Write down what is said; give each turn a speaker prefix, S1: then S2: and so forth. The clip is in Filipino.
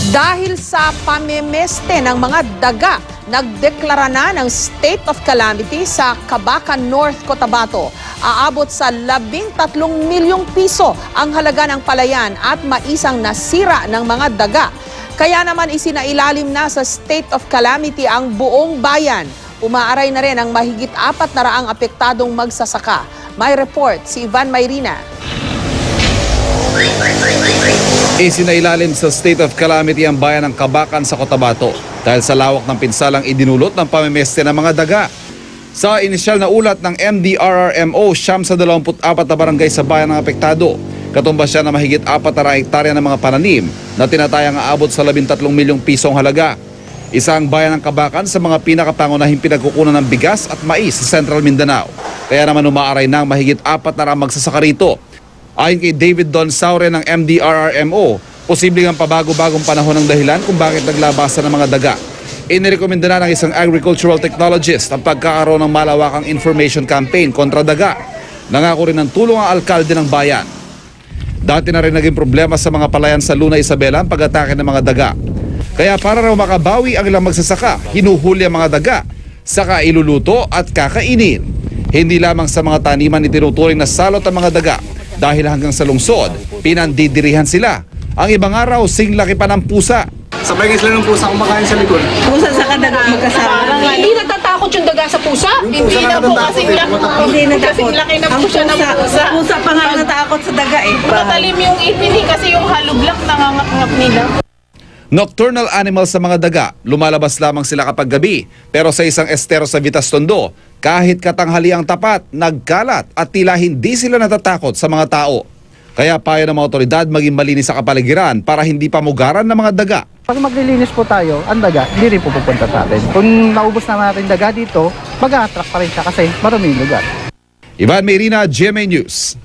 S1: Dahil sa pamemeste ng mga daga, nagdeklara na ng state of calamity sa Cabacan North, Cotabato. Aabot sa 13 milyong piso ang halaga ng palayan at maisang nasira ng mga daga. Kaya naman isinailalim na sa state of calamity ang buong bayan. Umaaray na rin ang mahigit 400 apektadong magsasaka. May report si Ivan Mayrina.
S2: Isinailalim sa state of calamity ang bayan ng Cabacan sa Cotabato dahil sa lawak ng pinsalang idinulot ng pamemeste ng mga daga. Sa inisyal na ulat ng MDRRMO, siyam sa 24 na barangay sa bayan ng apektado. Katumbas siya na mahigit 4 na hektarya ng mga pananim na tinatayang aabot sa 13 milyong pisong halaga. Isa ang bayan ng Cabacan sa mga pinakapangunahing pinagkukunan ng bigas at mais sa Central Mindanao. Kaya naman umaaray na ang mahigit 4 na magsasaka rito. Ayon kay David Don Saure ng MDRRMO, posibleng ang pabago-bagong panahon ng dahilan kung bakit naglabasan ng mga daga. Inirekomenda na ng isang agricultural technologist ang pagkakaroon ng malawakang information campaign kontra daga. Nangako rin ng tulong ang alkalde ng bayan. Dati na rin naging problema sa mga palayan sa Luna Isabela ang pag-atake ng mga daga. Kaya para raw makabawi ang ilang magsasaka, hinuhuli ang mga daga, saka iluluto at kakainin. Hindi lamang sa mga taniman itinuturing na salot ang mga daga, dahil hanggang sa lungsod, pinandidirihan sila. Ang ibang araw, singlaki pa ng pusa.
S3: Sabay kayo sila ng pusa kumakain sa likod.
S4: Pusa sa kadaga magkasama.
S1: Hindi natatakot yung daga sa pusa?
S3: Hindi na po kasing
S4: laki
S5: na po siya ng pusa.
S4: Pusa pa nga natakot sa daga eh.
S5: Matalim yung ipin kasi yung halublak nangangap-ngap nila.
S2: Nocturnal animals sa mga daga, lumalabas lamang sila kapag gabi. Pero sa isang estero sa Vitas Tondo, kahit katanghali ang tapat, nagkalat at tila hindi sila natatakot sa mga tao. Kaya payo ng mga otoridad maging malinis sa kapaligiran para hindi pamugaran ng mga daga.
S6: Pag maglilinis po tayo, ang daga, hindi rin po pupunta sa atin. Kung naubos na natin daga dito, mag-a-attract pa rin siya kasi marami yung lugar.
S2: Ivan Mayrina, GMA News.